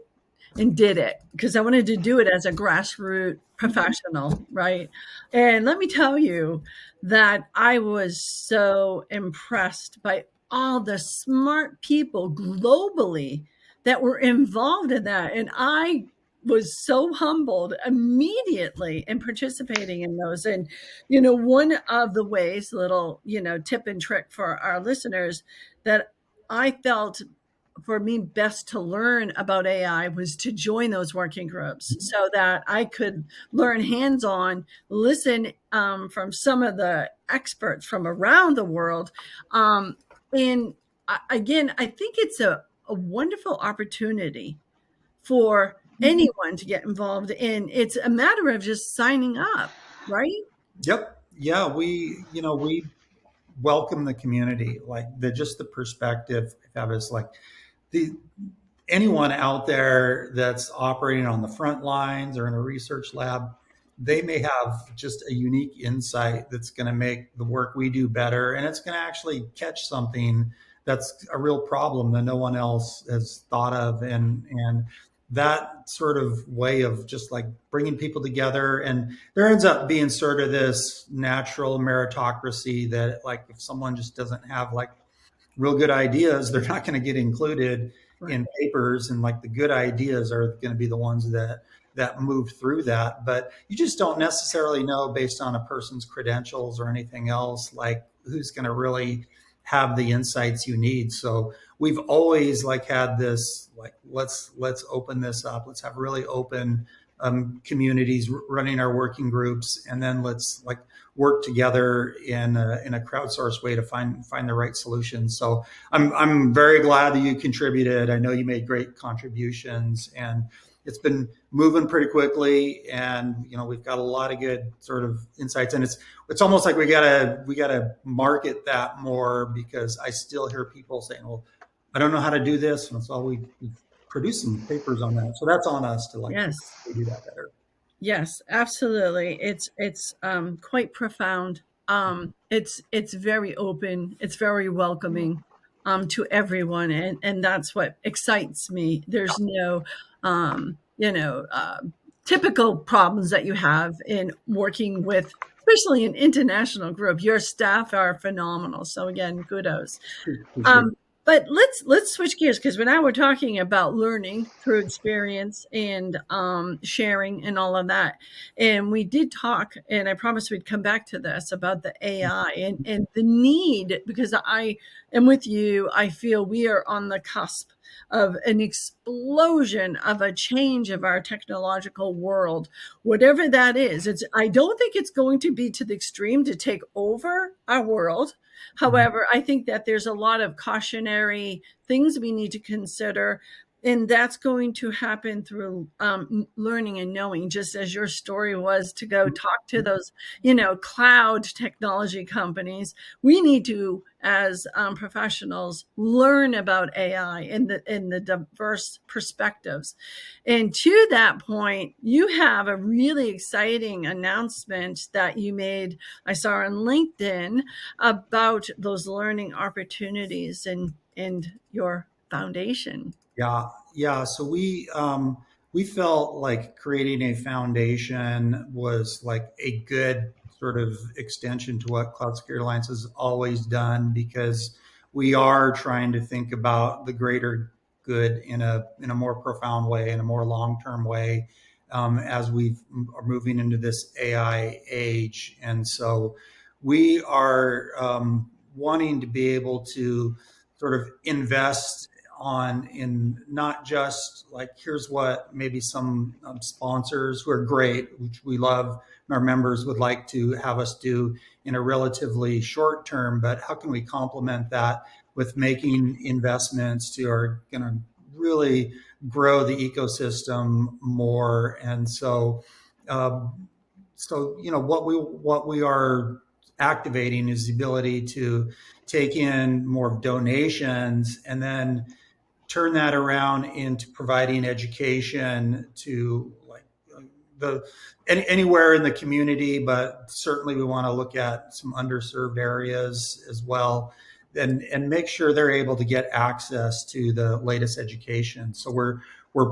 Speaker 3: and did it because I wanted to do it as a grassroots professional, right? And let me tell you that I was so impressed by all the smart people globally that were involved in that. And I was so humbled immediately in participating in those. And, one of the ways, little, tip and trick for our listeners, that I felt for me best to learn about AI was to join those working groups so that I could learn hands-on, listen from some of the experts from around the world. And again, I think it's a wonderful opportunity for anyone to get involved in. It's a matter of just signing up, right?
Speaker 4: Yep. Yeah. We welcome the community, like just the perspective I have is like the anyone out there that's operating on the front lines or in a research lab, they may have just a unique insight that's going to make the work we do better, and it's going to actually catch something that's a real problem that no one else has thought of. And that sort of way of just like bringing people together, and there ends up being sort of this natural meritocracy that like if someone just doesn't have like real good ideas, they're not going to get included in papers, and like the good ideas are going to be the ones that move through that. But you just don't necessarily know based on a person's credentials or anything else, like who's going to really have the insights you need. So we've always like had this like let's open this up, let's have really open communities running our working groups, and then let's like work together in a crowdsourced way to find the right solution. So I'm very glad that you contributed. I know you made great contributions, and it's been moving pretty quickly, and we've got a lot of good sort of insights, and it's almost like we gotta market that more, because I still hear people saying, well, I don't know how to do this, and so we produce some papers on that. So that's on us to like do that better.
Speaker 3: Yes, absolutely. It's quite profound. It's very open. It's very welcoming to everyone, and that's what excites me. There's no typical problems that you have in working with, especially an international group. Your staff are phenomenal. So again, kudos.
Speaker 4: Appreciate it.
Speaker 3: Um, but let's switch gears, because now we're talking about learning through experience and sharing and all of that. And we did talk, and I promised we'd come back to this about the AI and the need, because I am with you. I feel we are on the cusp of an explosion of a change of our technological world, whatever that is. I don't think it's going to be to the extreme to take over our world. However, I think that there's a lot of cautionary things we need to consider, and that's going to happen through learning and knowing, just as your story was to go talk to those, cloud technology companies. We need to, as professionals, learn about AI and the diverse perspectives. And to that point, you have a really exciting announcement that you made, I saw on LinkedIn, about those learning opportunities and your foundation.
Speaker 4: Yeah, yeah. So we felt like creating a foundation was like a good sort of extension to what Cloud Security Alliance has always done, because we are trying to think about the greater good in a more profound way, in a more long term way, as we are moving into this AI age. And so we are wanting to be able to sort of invest on in not just like, here's what maybe some sponsors who are great, which we love and our members would like to have us do in a relatively short term, but how can we complement that with making investments to are going to really grow the ecosystem more. And so what we are activating is the ability to take in more donations and then turn that around into providing education to like the anywhere in the community, but certainly we want to look at some underserved areas as well, and make sure they're able to get access to the latest education. So we're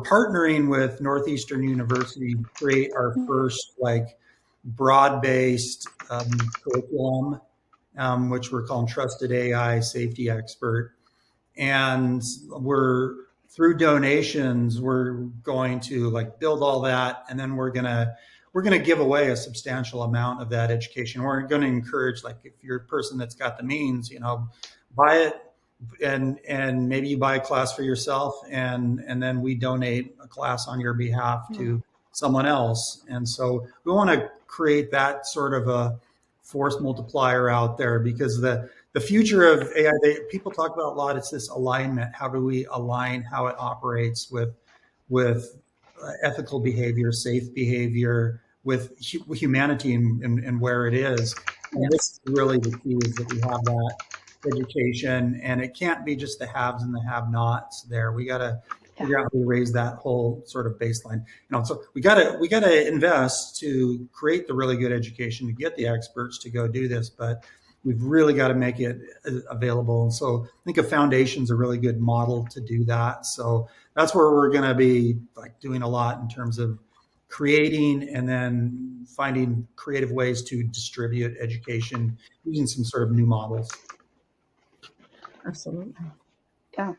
Speaker 4: partnering with Northeastern University to create our first like broad-based curriculum, which we're calling Trusted AI Safety Expert. And we're through donations, we're going to like build all that, and then we're gonna give away a substantial amount of that education. We're going to encourage, like, if you're a person that's got the means, buy it, and maybe you buy a class for yourself, and then we donate a class on your behalf to someone else. And so we want to create that sort of a force multiplier out there, because the future of AI, people talk about a lot. It's this alignment. How do we align how it operates with ethical behavior, safe behavior, with humanity and where it is? And this is really the key, is that we have that education, and it can't be just the haves and the have-nots there. We got to figure out how to raise that whole sort of baseline. So we got to invest to create the really good education, to get the experts to go do this, but we've really got to make it available. And so I think a foundation's a really good model to do that. So that's where we're going to be like doing a lot in terms of creating and then finding creative ways to distribute education using some sort of new models.
Speaker 3: Absolutely.
Speaker 2: Yeah,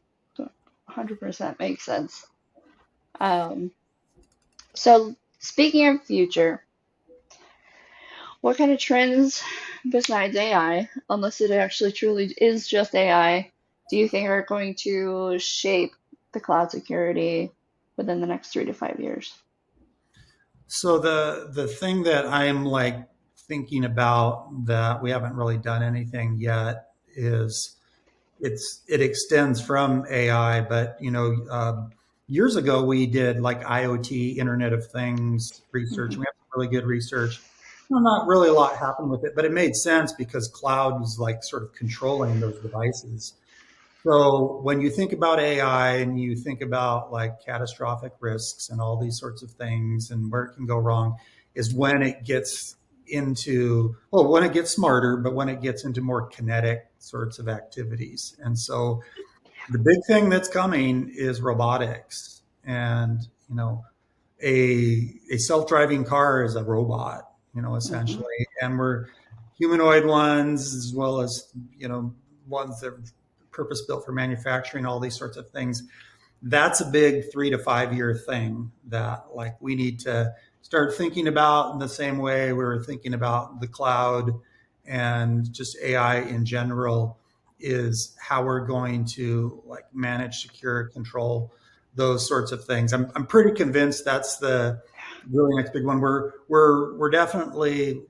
Speaker 2: 100% makes sense. So speaking of future, what kind of trends besides AI, unless it actually truly is just AI, do you think are going to shape the cloud security within the next 3 to 5 years?
Speaker 4: So the thing that I'm like thinking about that we haven't really done anything yet is it extends from AI, but years ago we did like IoT, Internet of Things research.
Speaker 2: Mhm.
Speaker 4: We have some really good research. Well, not really a lot happened with it, but it made sense because cloud was like sort of controlling those devices. So when you think about AI and you think about like catastrophic risks and all these sorts of things and where it can go wrong, is when it gets into, well, when it gets smarter, but when it gets into more kinetic sorts of activities. And so the big thing that's coming is robotics. And a self-driving car is a robot, essentially, and we're humanoid ones as well as ones that are purpose built for manufacturing, all these sorts of things. That's a big 3 to 5 year thing that like we need to start thinking about in the same way we were thinking about the cloud and just AI in general, is how we're going to like manage, secure, control those sorts of things. I'm pretty convinced that's the really next big one. We're definitely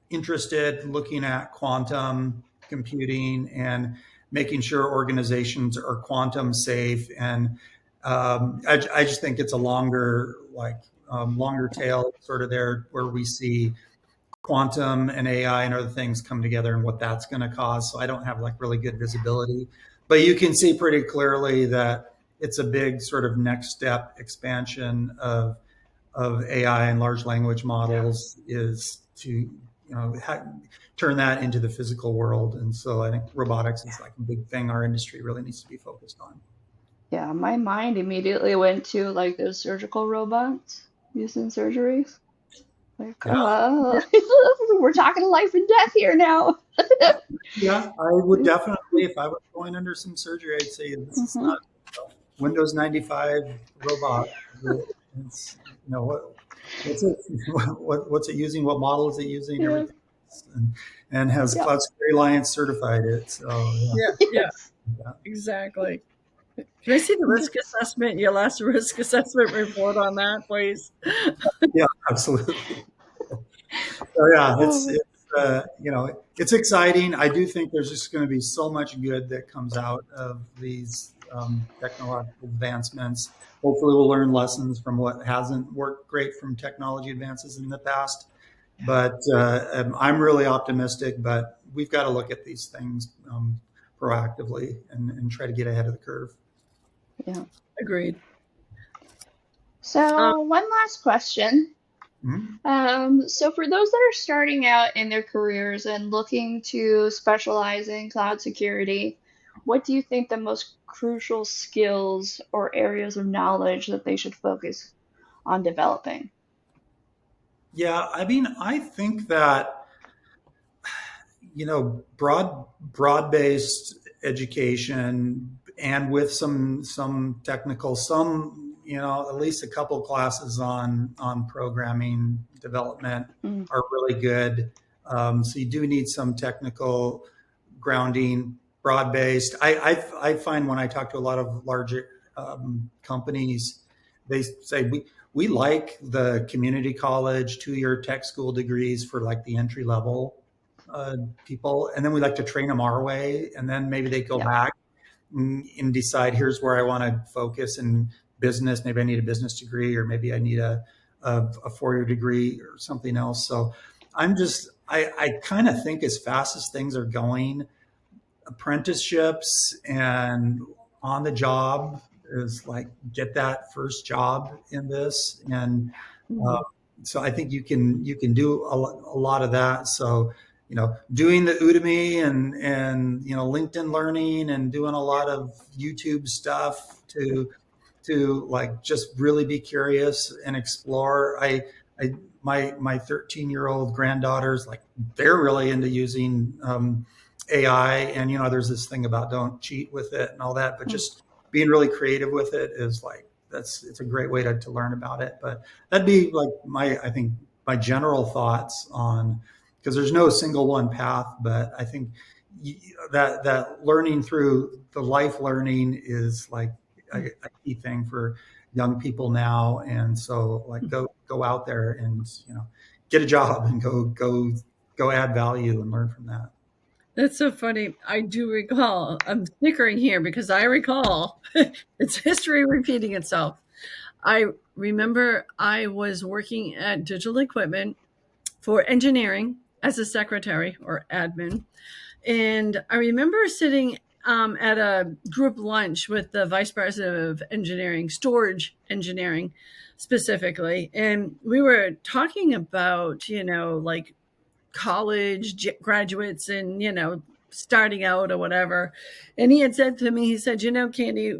Speaker 4: interested looking at quantum computing and making sure organizations are quantum safe. And I just think it's a longer tail sort of there where we see quantum and AI and other things come together and what that's going to cause. So I don't have like really good visibility, but you can see pretty clearly that it's a big sort of next step expansion of AI and large language models is to turn that into the physical world. And so I think robotics is like a big thing our industry really needs to be focused on.
Speaker 2: Yeah, my mind immediately went to like those surgical robots used in surgeries. Like,
Speaker 4: Yeah.
Speaker 2: we're talking life and death here now.
Speaker 4: Yeah, I would definitely, if I was going under some surgery, I'd say this is
Speaker 2: Hmm.
Speaker 4: not Windows 95 robot. It's, what's it, what's it using? What model is it using?
Speaker 2: Yeah.
Speaker 4: Everything, and has
Speaker 2: Yeah.
Speaker 4: Cloud Security Alliance certified it. So
Speaker 3: Yeah,
Speaker 2: Yes.
Speaker 3: exactly. Can I see the risk assessment, your last risk assessment report on that, please?
Speaker 4: yeah, absolutely. So yeah,
Speaker 2: Oh,
Speaker 4: it's exciting. I do think there's just going to be so much good that comes out of these technological advancements. Hopefully, we'll learn lessons from what hasn't worked great from technology advances in the past. But I'm really optimistic. But we've got to look at these things proactively and try to get ahead of the curve.
Speaker 2: yeah.
Speaker 3: Agreed. Um,
Speaker 2: So one last question.
Speaker 4: Mhm.
Speaker 2: So for those that are starting out in their careers and looking to specialize in cloud security, what do you think the most crucial skills or areas of knowledge that they should focus on developing?
Speaker 4: Yeah, I mean, I think that broad based education and with some technical, some at least a couple classes on programming development
Speaker 2: Mm,
Speaker 4: are really good. So you do need some technical grounding. Broad based, I find when I talk to a lot of larger companies, they say we like the community college 2 year tech school degrees for like the entry level uh, people, and then we like to train them our way, and then maybe they go
Speaker 2: yeah.
Speaker 4: back and decide here's where I want to focus in business. Maybe I need a business degree, or maybe I need a 4 year degree or something else. So I kind of think as fast as things are going, apprenticeships and on the job is like get that first job in this. And uh,
Speaker 3: mhm.
Speaker 4: so I think you can do a lot of that. So doing the Udemy and LinkedIn Learning and doing a lot of YouTube stuff to like just really be curious and explore. I my 13-year-old granddaughters, like they're really into using AI, and there's this thing about don't cheat with it and all that, but
Speaker 2: Mm,
Speaker 4: just being really creative with it is like it's a great way to learn about it. But that'd be like I think my general thoughts on, because there's no single one path, but I think that learning through the life learning is like a key thing for young people now. And so like go out there and get a job and go add value and learn from that.
Speaker 3: That's so funny. I do recall, I'm snickering here because I recall it's history repeating itself. I remember I was working at Digital Equipment for engineering as a secretary or admin. And I remember sitting at a group lunch with the vice president of engineering, storage engineering specifically. And we were talking about, like college graduates and, starting out or whatever. And he had said to me, he said, Candy,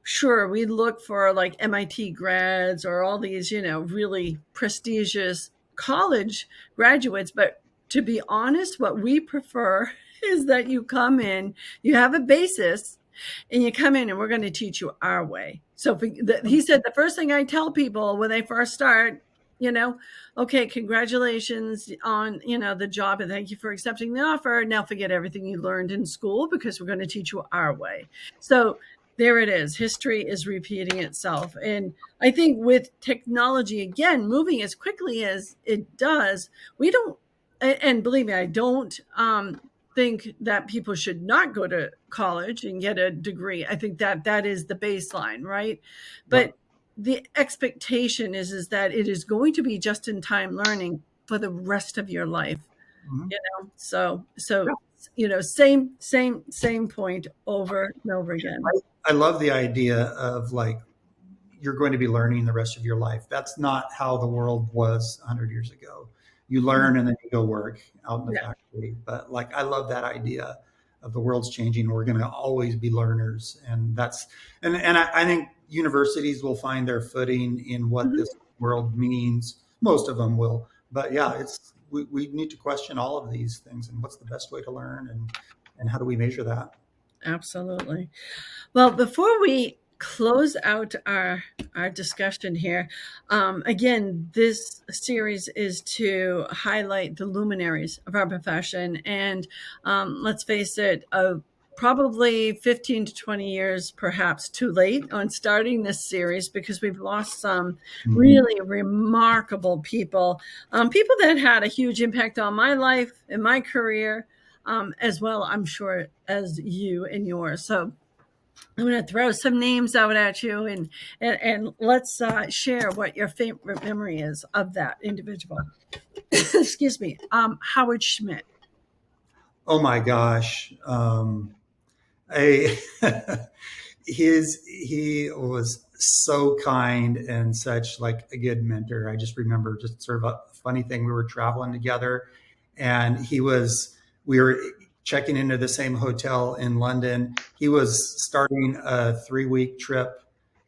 Speaker 3: sure, we look for like MIT grads or all these, really prestigious college graduates. But to be honest, what we prefer is that you come in, you have a basis, and you come in and we're going to teach you our way. So he said the first thing I tell people when they first start, you know, okay, congratulations on, the job and thank you for accepting the offer. Now forget everything you learned in school because we're going to teach you our way. So there it is. History is repeating itself. And I think with technology, again, moving as quickly as it does, we don't, and believe me, I don't think that people should not go to college and get a degree. I think that that is the baseline, right?
Speaker 4: Yep.
Speaker 3: But the expectation is that it is going to be just in time learning for the rest of your life.
Speaker 4: Mhm.
Speaker 3: So same point over and over again.
Speaker 4: I love the idea of like you're going to be learning the rest of your life. That's not how the world was 100 years ago. You learn and then you go work out in the
Speaker 3: Yeah.
Speaker 4: factory. But like, I love that idea of the world's changing. We're going to always be learners. And I think universities will find their footing in what
Speaker 3: Mhm.
Speaker 4: this world means. Most of them will. But yeah, we need to question all of these things and what's the best way to learn and how do we measure that?
Speaker 3: Absolutely. Well, before we close out our discussion here, again, this series is to highlight the luminaries of our profession, and let's face it, probably 15 to 20 years, perhaps too late on starting this series because we've lost some
Speaker 4: Mhm.
Speaker 3: really remarkable people, people that had a huge impact on my life and my career, as well, I'm sure, as you and yours. So I'm going to throw some names out at you, and let's share what your favorite memory is of that individual. Excuse me, Howard Schmidt.
Speaker 4: Oh my gosh. I he was so kind and such like a good mentor. I just remember just sort of a funny thing. We were traveling together and we were checking into the same hotel in London. He was starting a 3 week trip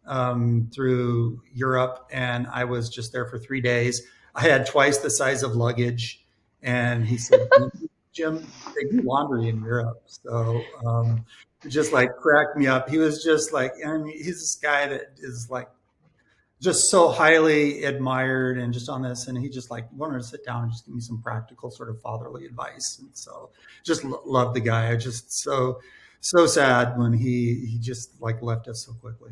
Speaker 4: through Europe and I was just there for 3 days. I had twice the size of luggage and he said, Jim, they do laundry in Europe. So, it just like cracked me up. He was just like, I mean, he's this guy that is like just so highly admired and just on this. And he just like wanted to sit down and just give me some practical sort of fatherly advice. And so just love the guy. I just so sad when he just like left us so quickly.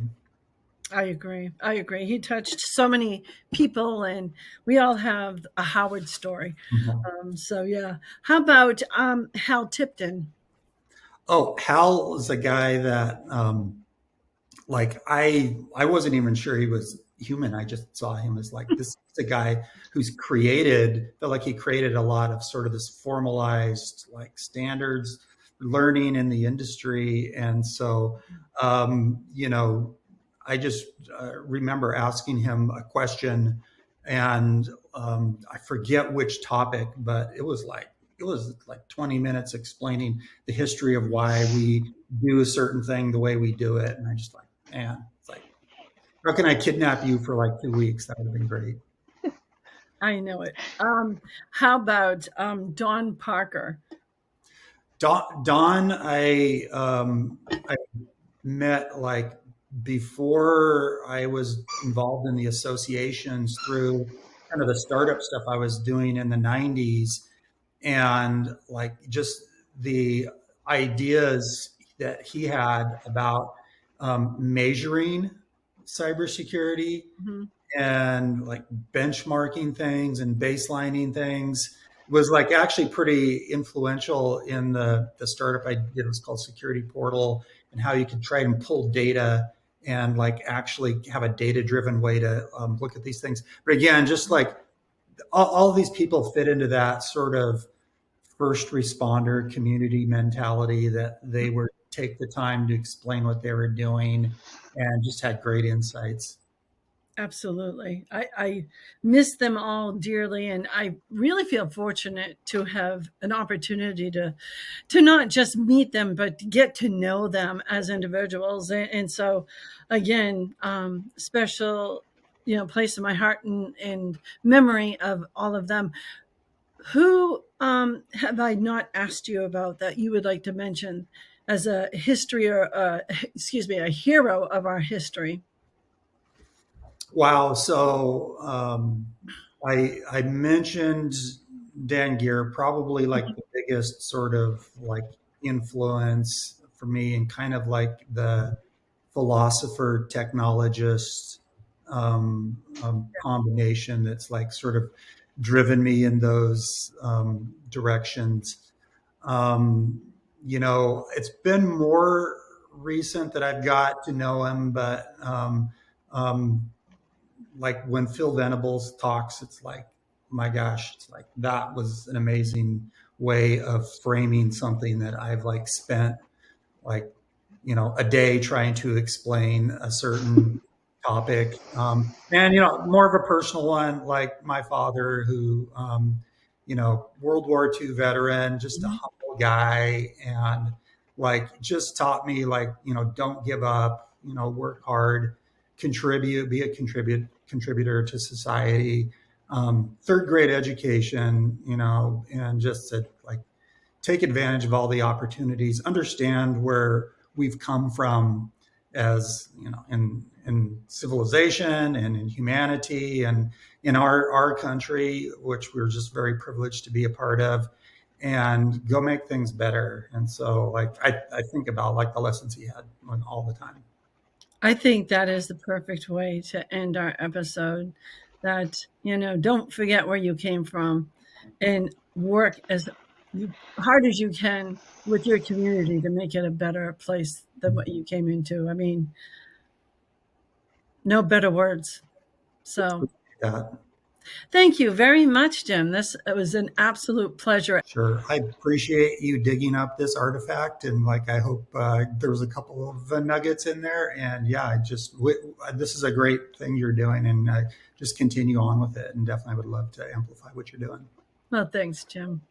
Speaker 3: I agree. I agree. He touched so many people, and we all have a Howard story.
Speaker 4: Mhm.
Speaker 3: So yeah. How about Hal Tipton?
Speaker 4: Oh, Hal is a guy that like I wasn't even sure he was human. I just saw him as like this is a guy who's felt like he created a lot of sort of this formalized like standards learning in the industry. And so you know, I just remember asking him a question and I forget which topic, but it was like 20 minutes explaining the history of why we do a certain thing the way we do it. And I just like, man, it's like, how can I kidnap you for like 2 weeks? That would have been great.
Speaker 3: I know it. How about Don Parker?
Speaker 4: Don, I met like before I was involved in the associations through kind of the startup stuff I was doing in the 90s and like just the ideas that he had about measuring cybersecurity
Speaker 3: Mhm.
Speaker 4: and like benchmarking things and baselining things was like actually pretty influential in the startup I did. It was called Security Portal and how you could try and pull data and like actually have a data driven way to look at these things. But again, just like all these people fit into that sort of first responder community mentality that they were take the time to explain what they were doing and just had great insights.
Speaker 3: Absolutely. I miss them all dearly, and I really feel fortunate to have an opportunity to not just meet them, but to get to know them as individuals. And so, again, special, place in my heart and memory of all of them. Who have I not asked you about that you would like to mention as a history or, excuse me, a hero of our history?
Speaker 4: Wow. So I mentioned Dan Gear, probably like the biggest sort of like influence for me, and kind of like the philosopher technologist combination that's like sort of driven me in those directions. Um, it's been more recent that I've got to know him, but um, like when Phil Venables talks, it's like, my gosh, it's like that was an amazing way of framing something that I've like spent like a day trying to explain a certain topic. And more of a personal one, like my father, who World War II veteran, just a humble guy, and like just taught me, like, don't give up, work hard, contribute, be a contributor to society. Third grade education, and just to like take advantage of all the opportunities, understand where we've come from, as in civilization and in humanity, and in our country, which we're just very privileged to be a part of, and go make things better. And so like I think about like the lessons he had all the time.
Speaker 3: I think that is the perfect way to end our episode. That, don't forget where you came from and work as hard as you can with your community to make it a better place than what you came into. I mean, no better words. So,
Speaker 4: That.
Speaker 3: thank you very much, Jim. This it was an absolute pleasure.
Speaker 4: Sure. I appreciate you digging up this artifact, and like I hope there was a couple of nuggets in there. And yeah, this is a great thing you're doing, and just continue on with it. And definitely would love to amplify what you're doing.
Speaker 3: Well, thanks, Jim.